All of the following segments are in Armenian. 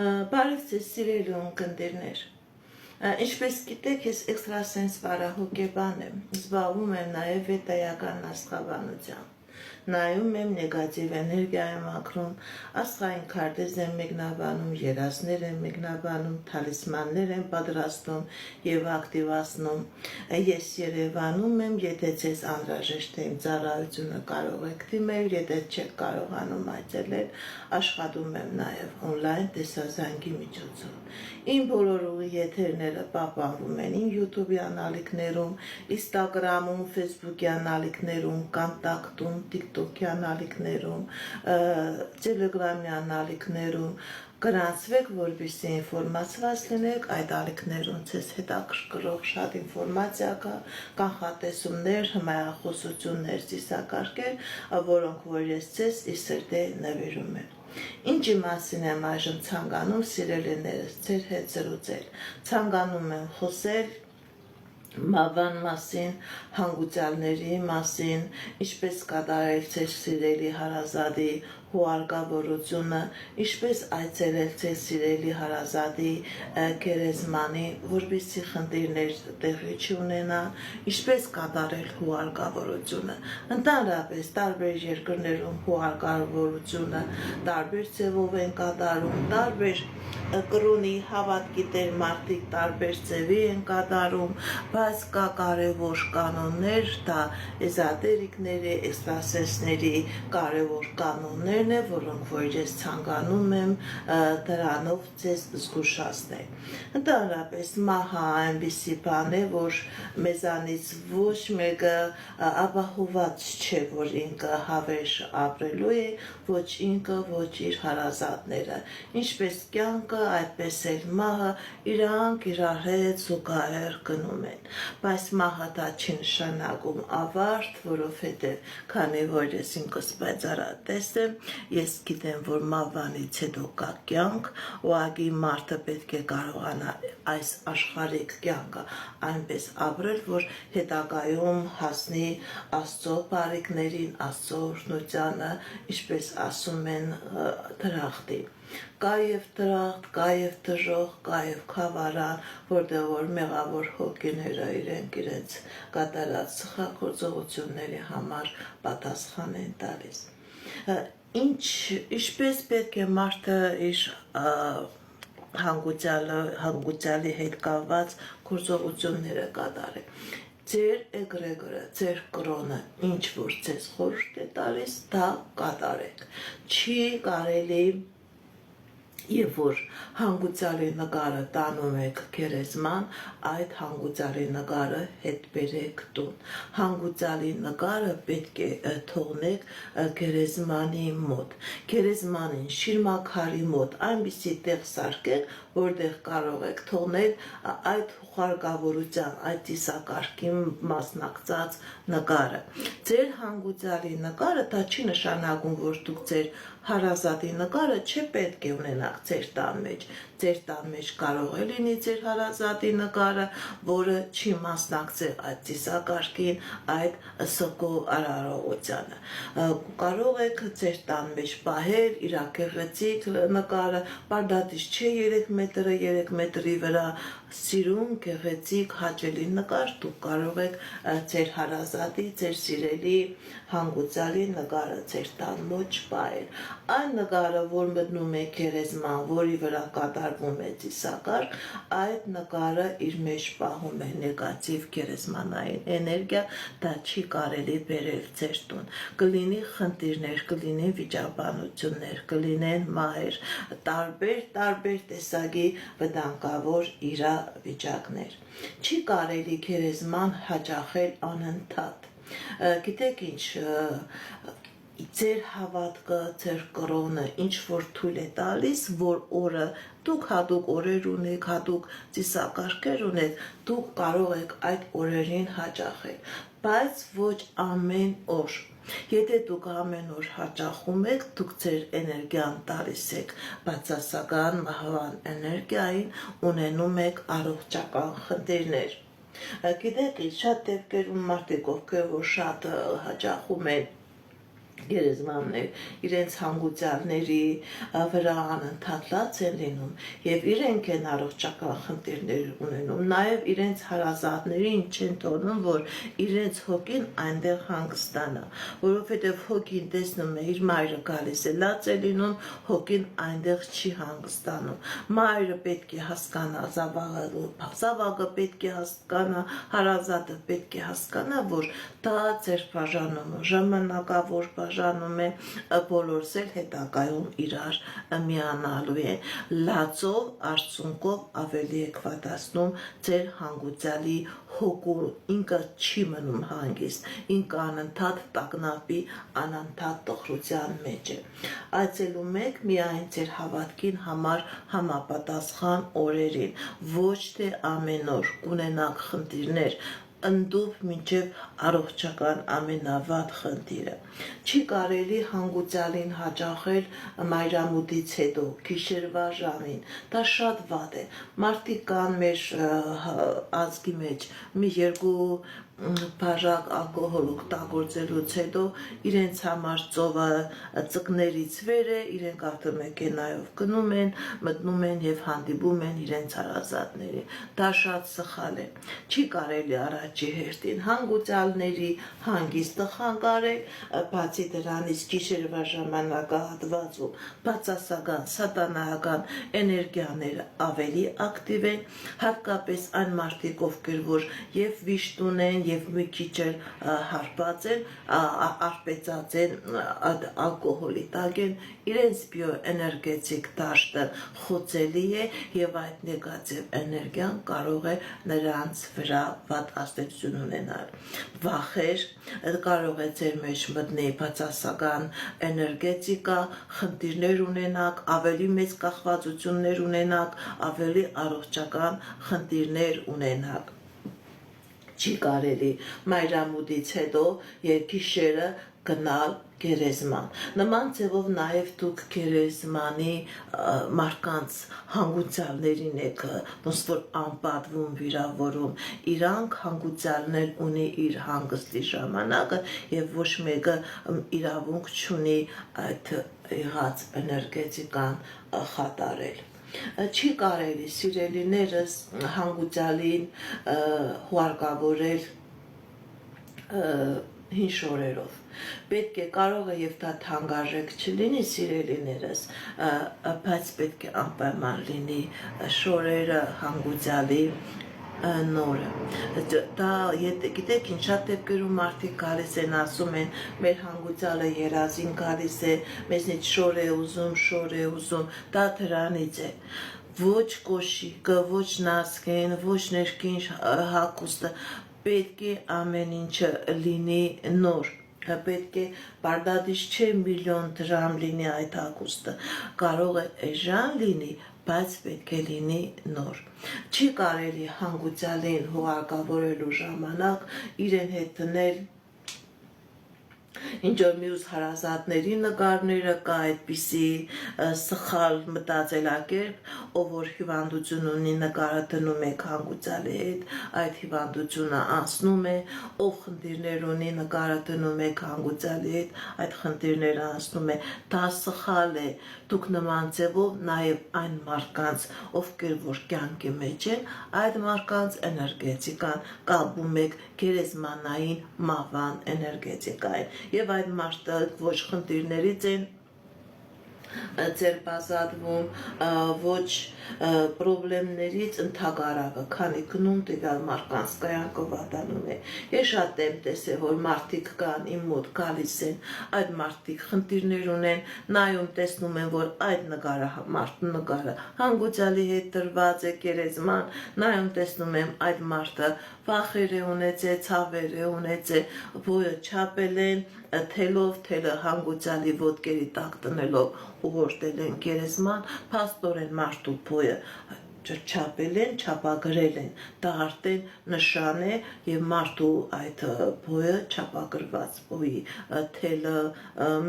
Բարև ձեզ սիրելի ունկնդիրներ, ինչպես գիտեք, ես էքստրասենս վարահոգեբան եմ, զբաղվում եմ նաև վետայական աստղաբանությամբ, նայում եմ նեգատիվ էներգիա եմ ակրում, աստղային քարտեզ եմ մեկնաբանում, երազներ եմ մեկնաբանում, թալիսմաններ եմ պատրաստում և ակտիվացնում, ես Երևանում եմ, եթե ձեզ անհրաժեշտ է իմ ծառայությունը կարող եք դիմել, եթե չեք կարողանում այցելել, աշխատում եմ նաև օնլայն տեսազանգի միջոցով։ Իմ բոլոր ուղի եթերները պահպանվում են իմ YouTube-յան ալիքներում, Instagram-ում, Facebook-յան ալիքներում, Կոնտակտում, TikTok-յան ալիքներում, Telegram-յան ալիքներում, գրանցվեք, որպեսզի ինֆորմացված լինեք, այդ ալիքներում ձեզ հետաքրքրող շատ ինֆորմացիա կա, կանխատեսումներ, հմայախոսություններ ծիսակարգեր, որոնք որ ես ձեզ ի սրտե նվիրում եմ։ Ինչի մասին եմ այժմ ցանկանում սիրելիներս ձեր հետ զրուցել, ցանկանում եմ խոսել մավան մասին, հանգուցյալների մասին, ինչպես կատարել ձեր սիրելի հարազատի հուղարկավորությունը, ինչպես այցելել ձեր սիրելի հարազատի գերեզմանի, որպեսզի խնդիրներ տեղի չունենան, ինչպես կատարել հուղարկավորությունը։ Ընդհանրապես տարբեր երկրներում հուղարկավորությունը տարբեր ձևով են կատարում, տարբեր կրոնի հավատքի տեր մարդիկ տարբեր ձևի են կատարում, բայց կա կարևոր կանոններ, դա էզոտերիկների, էքստրասենսների կարևոր կանոններն է, որոնք որ ես ցանկանում եմ դրանով ձեզ զգուշացնել։ Ընդհանրապես մահը այնպիսի բան է, որ մեզանից ոչ մեկը ապահոված չէ, որ ինքը հավերժ ապրելու է, ոչ ինքը, ոչ իր հարազատները։ Ինչպես կյանքը, այդպես էլ մահը իրանք իրար հետ զուգահեռ գնում են, բայց մահը դա չի նշանակում ավարտ, որովհետև քանի որ ես ինքս պայծառատես եմ, ես գիտեմ, որ մահվանից հետո կա կյանք, ուղղակի մարդը պետք է կարողանա այս աշխարհիկ կյանքը այնպես ապրել, որ հետագայում հասնի Աստծո բարիքներին, Աստծո օրհնությանը, ինչպես ասում են դրախտի։ Կա և դրախտ, կա և դժոխք, կա և խավարան, որտեղ որ մեղավոր հոգիները իրենց կատարած սխալգործողությունների համար պատասխան են տալիս։ Ինչպես պետք է մարդը իր հանգուցյալի հետ կապված գործողությունները կատարի։ Ձեր էգրեգորը, ձեր կրոնը, ինչ որ ձեզ խորհուրդ է տալիս, դա կատարեք։ Չի կարելի Երբ որ հանգուցյալի նկարը տանում եք գերեզման, այդ հանգուցյալի նկարը հետ բերեք տուն։ Հանգուցյալի նկարը պետք է թողնեք գերեզմանի մոտ։ Գերեզմանին շիրմաքարի մոտ այնպիսի տեղ սարքեք, որտեղ կարող եք թողնել այդ հուղարկավորության, այդ ծիսակարգի մասնակցած նկարը։ Ձեր հանգուցյալի նկարը դա չի նշանակում, որ դուք ձեր հարազատի նկարը չպետք է ունենաք ձեր տան մեջ։ Ձեր տան մեջ կարող է լինի ձեր հարազատի նկարը, որը չի մասնակցել այդ ծիսակարգին, այդ սգո արարողությանը։ Կարող եք ձեր տան մեջ պահել իր գեղեցիկ նկարը, պարդատից չէ 3 մետրը 3 մետրի վրա, սիրուն, գեղեցիկ, հաճելի նկար դուք կարող եք ձեր հարազատի, ձեր սիրելի հանգուցյալի նկարը ձեր տան մոտ պահել։ Այն նկարը, որ մտնում է գերեզման, որի վրա կատարվում է ծիսակարգ, այդ նկարը իր մեջ պահում է նեգատիվ գերեզմանային էներգիա, դա չի կարելի բերել ձեր տուն։ Կլինի խնդիրներ, կլինի վիճաբանություններ, կլինեն մահեր, տարբեր տեսակի վտանգավոր իրավիճակներ։ Չի կարելի գերեզման հաճախել անընդհատ։ Գիտեք ինչ, ձեր հավատքը, ձեր կրոնը ինչ որ թույլ է տալիս, որ օրը դուք հատուկ օրեր ունեք, հատուկ ծիսակարգեր ունեք, դուք կարող եք այդ օրերին հաճախել, բայց ոչ ամեն օր։ Եթե դուք ամեն օր հաճախում եք, դուք ձեր էներգիան տալիս եք բացասական մահվան էներգիային, ունենում եք առողջական խնդիրներ։ Գիտեք, շատ դեպքերում մարդիկ, ովքեր որ շատ հաճախում են գերեզմաններ իրենց հանգուցյալների վրա անընդհատ են լինում եւ իրենք են առողջական խնդիրներ ունենում, նաեւ իրենց հարազատներին չեն թողնում, որ իրենց հոգին այնտեղ հանգստանա, որովհետեւ հոգին տեսնում է իր մայրը գալիս է, լաց է լինում, հոգին այնտեղ չի հանգստանում, մայրը պետք է հասկանա զավակը պետք է հասկանա, հարազատը պետք է հասկանա, որ դա ձերբաժանումը ժամանակավոր բաժանում է, բոլորս էլ հետագայում իրար միանալու են, լացով, արդյունքով ավելի եք վատացնում ձեր հանգուցյալի հոգու, ինքը չի մնում հանգիստ, ինքը անընդհատ տագնապի, անընդհատ տխրության մեջ է, այցելում եք միայն ձեր հավատքին համար համապատասխան օրերին, ոչ թե ամեն օր կունենաք խնդիրներ, ընդդուպ մինչև առողջական ամենավատ խնդիրը, չի կարելի հանգուցյալին հաճախել մայրամուտից հետո, գիշերվա ժամին, դա շատ վատ է, մարդիկ կան մեր ազգի մեջ, մի երկու բաժակ ալկոհոլ օգտագործելուց հետո իրենց համար ծովը ծկներից վեր է, իրենք ավտոմեքենայով գնում են, մտնում են եւ հանդիպում են իրենց հարազատների, դա շատ սխալ է, չի կարելի առաջի հերթին հանգուցյալների հանգիստը խանգարել, բացի դրանից գիշերվա ժամանակահատվածում բացասական սատանայական էներգիաները ավելի ակտիվ են, հատկապես այն մարդիկ, ովքեր որ եւ վիշտ ունեն եւ մի քիչ էլ հարբած են, արպեցած են ալկոհոլի տակ են, իրենց բիոէներգետիկ դաշտը խոցելի է եւ այդ նեգատիվ էներգիան կարող է նրանց վրա վատ ազդեցություն ունենալ, վախեր, կարող է ձեր մեջ մտնի բացասական էներգետիկա, խնդիրներ ունենաք, ավելի մեծ կախվածություններ ունենաք, ավելի առողջական խնդիրներ ունենաք, չի կարելի մայրամուտից հետո գիշերը գնալ գերեզման, նման ձևով նաև դուք գերեզմանի մարդկանց հանգուցյալներին եք ոնց որ անպատվում վիրավորում, իրանք հանգուցյալն էլ ունի իր հանգստի ժամանակը եւ ոչ մեկը իրավունք չունի այդ եղած էներգետիկան խաթարել, չի կարելի սիրելիներս հանգուցյալին հուարկավորել հին շորերով, պետք է կարող է եւ դա թանկարժեք չլինի սիրելիներս, բայց պետք է անպայման լինի շորերը հանգուցյալի նորը, դա գիտեք ինչ շատ դեպքերում մարդիկ գալիս են ասում են մեր հանգուցյալը երազին գալիս է, մեզնից շոր է ուզում, դա դրանից է, ոչ կոշիկը, ոչ նասկին, ոչ ներքին հագուստը, պետք է ամեն ինչը լինի նոր, պետք է բարդադից չէ միլիոն դրամ լինի այդ հագուստը, կարող է էժան լինի, բայց պետք է լինի նոր, չի կարելի հանգուցյալին հուղարկավորելու ժամանակ իրեն հետ դնել ինչ որ մյուս հարազատների նկարները կա այդպիսի սխալ մտածելակերպ, ով որ հիվանդություն ունի նկարը դնում եք հանգուցյալի հետ, այդ հիվանդությունը անցնում է, ով խնդիրներ ունի նկարը դնում եք հանգուցյալի հետ, այդ խնդիրները անցնում է, դա սխալ է, դուք նման ձևով նաև այն մարդկանց, ովքեր որ կյանքի մեջ են, այդ մարդկանց էներգետիկան կապում եք գերեզմանային մահվան էներգետիկային եւ այդ մարդը ոչ խնդիրներից են ձերբազատվում, ոչ պրոբլեմներից ընդհակառակը, քանի գնում տվյալ մարդկանց կյանքը վատանում է, ես շատ եմ տեսել, որ մարդիկ կան իմ մոտ գալիս են, այդ մարդիկ խնդիրներ ունեն, նայում տեսնում են, որ այդ նկարը հանգուցյալի հետ տրված է գերեզման, նայում տեսնում եմ այդ մարդը վախեր է ունեցել, ցավեր է ունեցել, բոյը չափել են, թելը հանգուցյալի ոտքերի տակ տնելով ուղղորդել են գերեզման, փաստորեն մարդու բոյը չափել են, չափագրել են, դա արդեն նշան է եւ մարդու այդ բոյը չափագրված բոյի թելը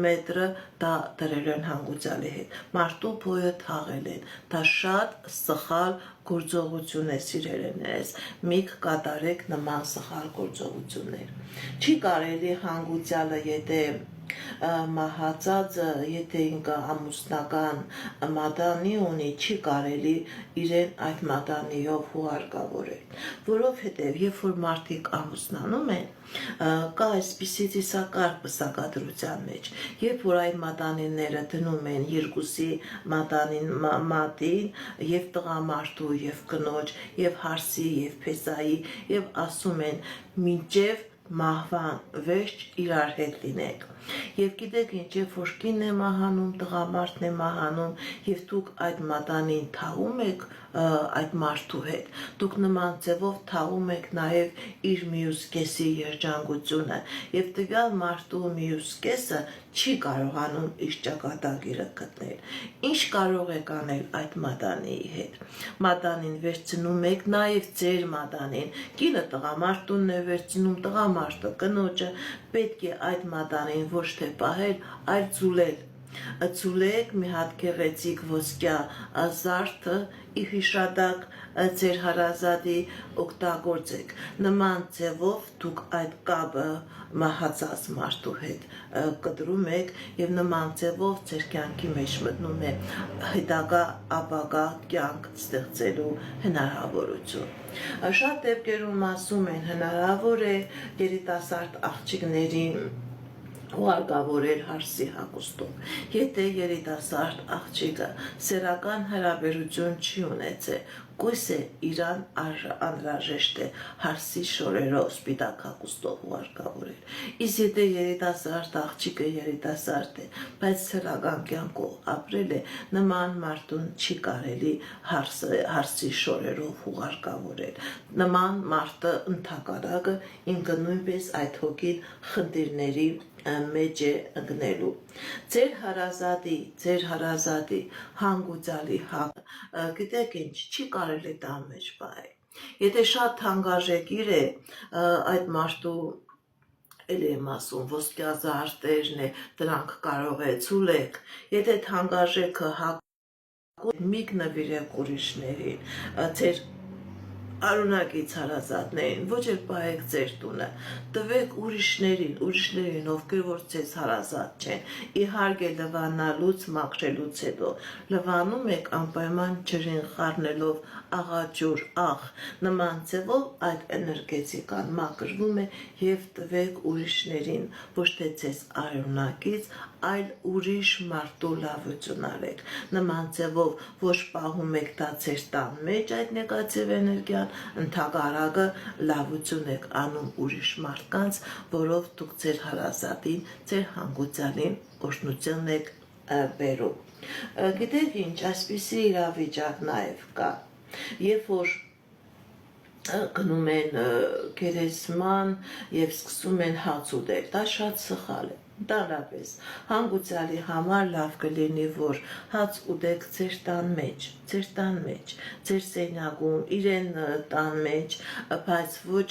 մետրը դա դրել են հանգուցյալի հետ, մարդու բոյը թաղել են, դա շատ սխալ գործողություն է սիրելիներս, միք կատարեք նման սխալ գործողություններ, չի կարելի հանգուցյալը եթե մահացածը, եթե ինքը ամուսնական մատանի ունի, չի կարելի իրեն այդ մատանիով հուղարկավորել, որովհետև երբ որ մարդիկ ամուսնանում են, կա այսպիսի ծիսակարգ պսակադրության մեջ, երբ որ այդ մատանիները դնում են երկուսի մատին և տղամարդու և կնոջ և հարսի և փեսայի և ասում են մինչև մահվան վերջ իրար հետ լինեք և գիտեք ինչ, երբ որ կինն է մահանում, տղամարդն է մահանում և դուք այդ մատանին թաղում եք այդ մարդու հետ, դուք նման ձևով թաղում եք նաև իր մյուս կեսի երջանկությունը և տվյալ մարդու մյուս կեսը չի կարողանում իր ճակատագիրը գտնել։ Ինչ կարող եք անել այդ մատանիի հետ։ Մատանին վերցնում եք նաև ձեր մատանին, կինը տղամարդունն է վերցնում, տղամարդը կնոջը, պետք է այդ մատանին ոչ թե պահել, այլ ձուլել։ Ձուլեք մի հատ գեղեցիկ ոսկյա զարդը ի հիշադակ ձեր հարազատի օգտագործեք։ Նման ձևով դուք այդ կապը մահացած մարդու հետ կտրում եք և նման ձևով ձեր կյանքի մեջ մտնում է հետագա ապագա կյանք ստեղծելու հնարավորություն։ Շատ դեպքերում ասում են հնարավոր է երիտասարդ աղջիկներին հուղարկավորել հարսի հագուստով, եթե երիտասարդ աղջիկը սեռական հարաբերություն չի ունեցել, գույս է իրան անհրաժեշտ է հարսի շորերով սպիտակ հագուստով հուղարկավորել, իսկ եթե երիտասարդ աղջիկը երիտասարդ է, բայց սեռական կյանքով ապրել է, նման մարդուն չի կարելի հարսի շորերով հուղարկավորել, նման մարդը ընդհակառակը ինքը նույնպես այդ հոգին խնդիրների մեջ է ընկնելու։ Ձեր հարազատի հանգուցալի հագը, գիտեք ինչ, չի կարելի տան մեջ պահել։ Եթե շատ թանկարժեք է, այդ մարդու էլ եմ ասում, ոսկյա զարդերն է, դրանք կարող է ցուլեք, եթե թանկարժեքը միք նվիրեք ուրիշներին, ձեր արունակից հարազատներին, ոչ էլ պահեք ձեր տունը, տվեք ուրիշներին, ովքեր որ ձեզ հարազատ չեն, իհարկե լվանալուց, մաքրելուց հետո, լվանում եք անպայման ջրին խառնելով աղաջուր, նման ձևով այդ էներգետիկան մաքրվում է և տվեք ուրիշներին, ոչ թե ձեզ արունակից, այլ ուրիշ մարդու լավություն արեք։ Նման ձևով ոչ պահում եք դա ձեր տան մեջ այդ նեգատիվ էներգիան, ընդհակառակը լավություն եք անում ուրիշ մարդկանց, որով դուք ձեր հարազատին, ձեր հանգուցալին օրհնություն եք բերում։ Գիտեք ինչ, այսպիսի իրավիճակ նաև կա, երբ որ գնում են գերեզման և սկսում են հաց ուտել, դա շատ սխալ է։ Ընդհանրապես հանգուցալի համար լավ կլինի, որ հաց ուտեք ձեր տան մեջ, ձեր սենյակում, իրեն տան մեջ, բայց ոչ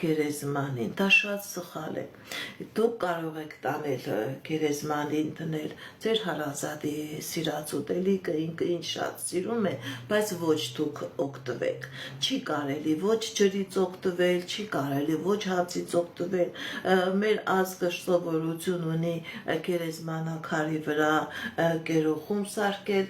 գերեզմանին, դա շատ սխալ է։ Դուք կարող եք տանել գերեզմանին դնել ձեր հարազատի սիրած ուտելիքը, ինքը ինչ շատ սիրում է, բայց ոչ դուք օգտվեք։ Չի կարելի ոչ ջրից օգտվել, չի կարելի ոչ հացից օգտվել։ Մեր ազգը սովորություն ունի գերեզմանակարի վրա գերոխում սարքել,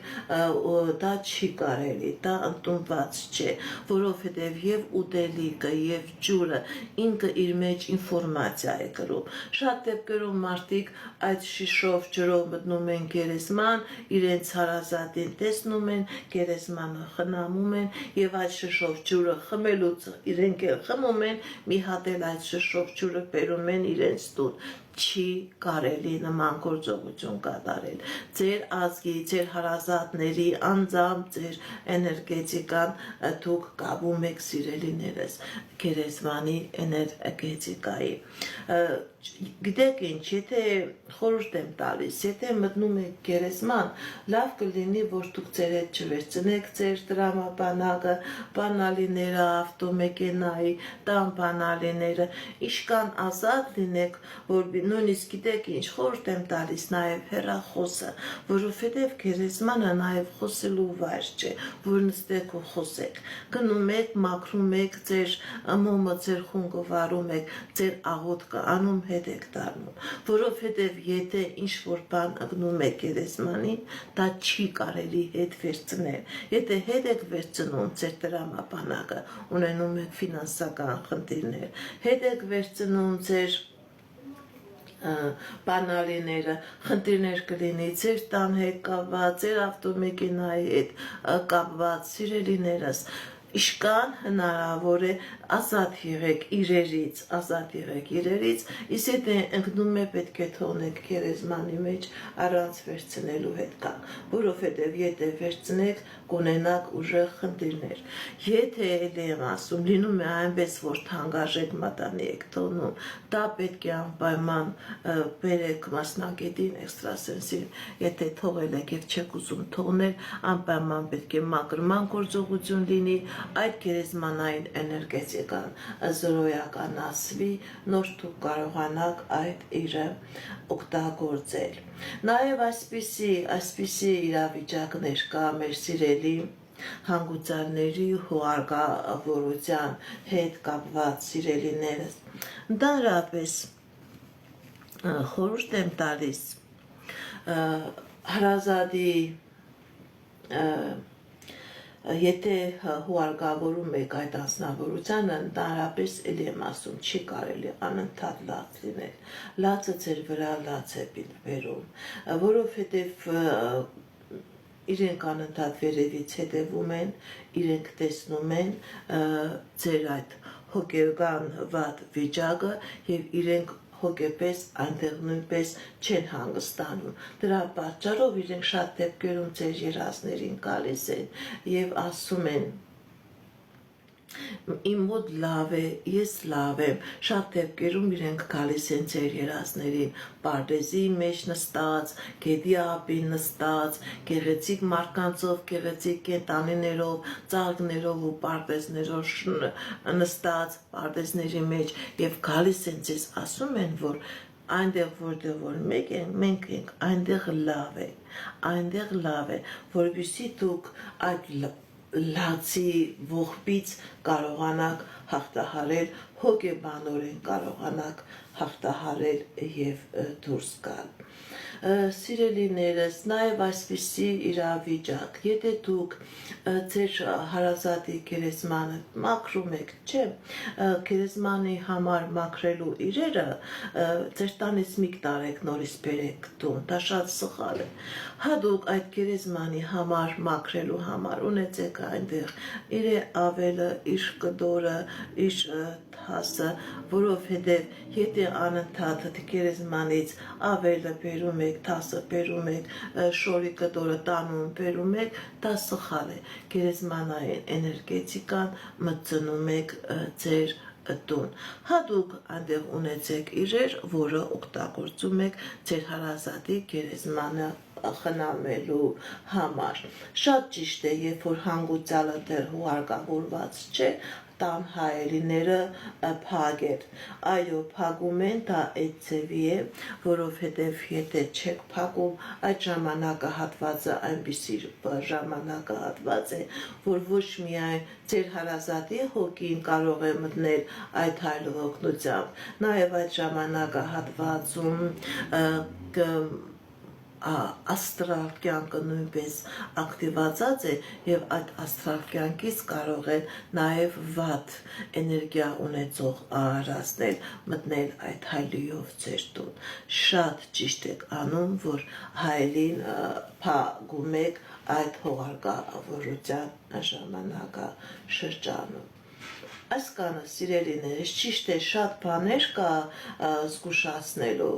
դա չի կարելի, դա ընդունված չէ, որովհետև և ուտելիքը և ջուրը ինքը իր մեջ ինֆորմացիա է կրում։ Շատ դեպքերում մարդիկ այդ շիշով ջրով մտնում են գերեզման, իրենց հարազատին տեսնում են, գերեզմանը խնամում են և այդ շշով ջուրը խմելուց իրենք էլ խմում են, մի հատ էլ այդ շշով ջուրը բերում են իրենց տուն։ Չի կարելի նման գործողություն կատարել։ Ձեր ազգի, ձեր հարազատների անձամբ ձեր էներգետիկան դուք կապում եք սիրելիներս գերեզմանի էներգետիկայի։ Գիտեք ինչ, եթե խորհուրդ եմ տալիս, եթե մտնում եք գերեզման, լավ կլինի, որ դուք ձեր հետ չվերցնեք ձեր տրամաբանակը, բանալիները, ավտոմեքենայի, տան բանալիները, իշքան ազատ լինեք, որ նույնիսկ գիտեք ինչ խորհուրդ եմ տալիս նաև հեռախոսը, որովհետև գերեզմանը նաև խոսելու վայր չէ, որ նստեք ու խոսեք։ Գնում եք, մաքրում եք, ձեր մոմը ձեր խունգը վարում եք, ձեր աղոթքը անում, հետ եք դառնում, որովհետև եթե ինչ որ բան գնում եք գերեզմանին, դա չի կարելի հետ վերցնել։ Եթե հետ եք վերցնում ձեր տրամաբանակը, ունենում եք ֆինանսական խնդիրներ, հետ եք վերցնում ձեր բանալիները, խնդիրներ կլինի ձեր տան հետ կապված, ձեր ավտոմեքենայի հետ կապված, սիրելիներս, իշքան հնարավոր է ազատ եղեք իրերից, իսկ եթե ընկնում է պետք է թողնեք գերեզմանի մեջ առանց վերցնելու հետ կա, որովհետև եթե վերցնեք կունենաք ուժեղ խնդիրներ։ Եթե էլ եմ ասում, լինում է այնպես, որ թանկարժեք մատանի եք թողնում, դա պետք է անպայման բերեք մասնագետին, էքստրասենսին, եթե թողել եք եւ չեք ուզում թողնել, անպայման պետք է մաքրման գործողություն լինի, այդ գերեզմանային էներգետիկան զրոյականացվի, նոր դուք կարողանաք այդ իրը օգտագործել։ Նաև այսպիսի իրավիճակներ կա մեր սիրելի հանգուցալների հուղարկավորության հետ կապված սիրելիներս։ Ընդհանրապես խորհուրդ եմ տալիս հարազատի եթե հուղարկավորում եք այդ անձնավորությանը, ընդհանրապես էլ եմ ասում, չի կարելի անընդհատ լաց լինել, լացը ձեր վրա լաց է բերում, որովհետև իրենք անընդհատ վերևից հետևում են, իրենք տեսնում են ձեր այդ հոգեբան վատ վիճակը եւ իրենք հոգեպես այնտեղ նույնպես չեն հանգստանում։ Դրա պատճառով իրենք շատ դեպքերում ձեր երազներին գալիս են եւ ասում են իմ մոտ լավ է, ես լավ եմ, շատ դեպքերում իրենք գալիս են ձեր երազներին, պարդեզի մեջ նստած, գետի ափին նստած, գեղեցիկ մարդկանցով, գեղեցիկ կենդանիներով, ծաղիկներով ու պարդեզներով նստած, պարդեզների մեջ եւ գալիս են ձեզ ասում են, որ այնտեղ որտեղ որ մենք ենք, այնտեղ լավ է, որովհետեւ դուք այդ լացի ողբից կարողանաք հաղթահարել, հոգեբանորեն կարողանաք հաղթահարել եւ դուրս գալ։ Սիրելիներս, նաև այսպիսի իրավիճակ, եթե դուք ձեր հարազատի գերեզմանը մաքրում եք, չէ, գերեզմանի համար մաքրելու իրերը ձեր տանից մի տարեք նորից բերեք տուն, դա շատ սխալ է։ Հատուկ այդ գերեզմանի համար մաքրելու համար ունեցեք այնտեղ իր ավելը, իր կդորը, իր թասը, որովհետև եթե անընդհատ գերեզմանից ավելը բերում եք, թասը բերում եք, շորի կդորը տանում բերում եք, դա սխալ է։ Գերեզմանային էներգետիկան մտցնում եք ձեր տուն։ Հատուկ այնտեղ ունեցեք իրեր, որը օգտագործում եք ձեր հարազատի գերեզմանը խնամելու համար։ Շատ ճիշտ է, երբ որ հանգուցալը դեռ հուղարկավորված չէ, տան հայելիները փակել։ Այո, փակում են, դա այդ ձևի է, որովհետև եթե չեք փակում, այդ ժամանակահատվածը այնպիսի ժամանակահատված է, որ ոչ միայն ձեր հարազատի հոգին կարող է մտնել այդ հայլու օգնությամբ, նաև այդ ժամանակահատվածում աստրալ կյանքը նույնպես ակտիվացած է եւ այդ աստրալ կյանքից կարող են նաեւ վատ էներգիա ունեցող արարածներ մտնել այդ հայլիով ձեր տուն։ Շատ ճիշտ եք անում, որ հայլին փակում եք այդ հողարկավորության ժամանակաշրջանում։ Այսքանը սիրելիներս, ճիշտ է, շատ բաներ կա զգուշացնելու,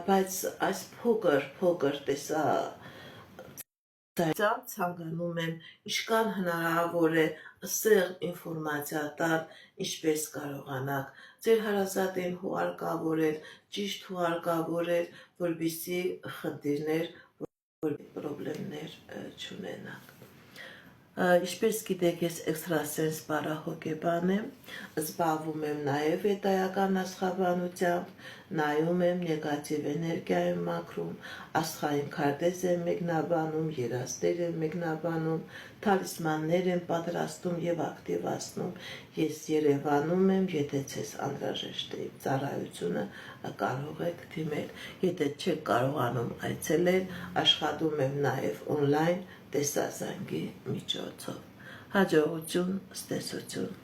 բայց այս փոքր տեսա ցանկանում եմ ինչքան հնարավոր է սեղ ինֆորմացիա տալ, ինչպես կարողանաք ձեր հարազատին հուղարկավորել, ճիշտ հուղարկավորել, որպեսզի խնդիրներ, պրոբլեմներ չունենաք։ Ինչպես գիտեք, ես էքստրասենս բարահոգեբան եմ, զբաղվում եմ նաև հետայական աստղաբանությամբ, նայում եմ նեգատիվ էներգիա եմ մաքրում, աստղային քարտեզ եմ մեկնաբանում, երազներ եմ մեկնաբանում, թալիսմաններ եմ պատրաստում եւ ակտիվացնում։ Ես Երևանում եմ, եթե ցես անհրաժեշտ է ծառայությունը կարող եք դիմել, եթե չեք կարողանում այցելել, աշխատում եմ նաև օնլայն տեսազանգի միջոցով։ Հաջողություն, ստեսություն։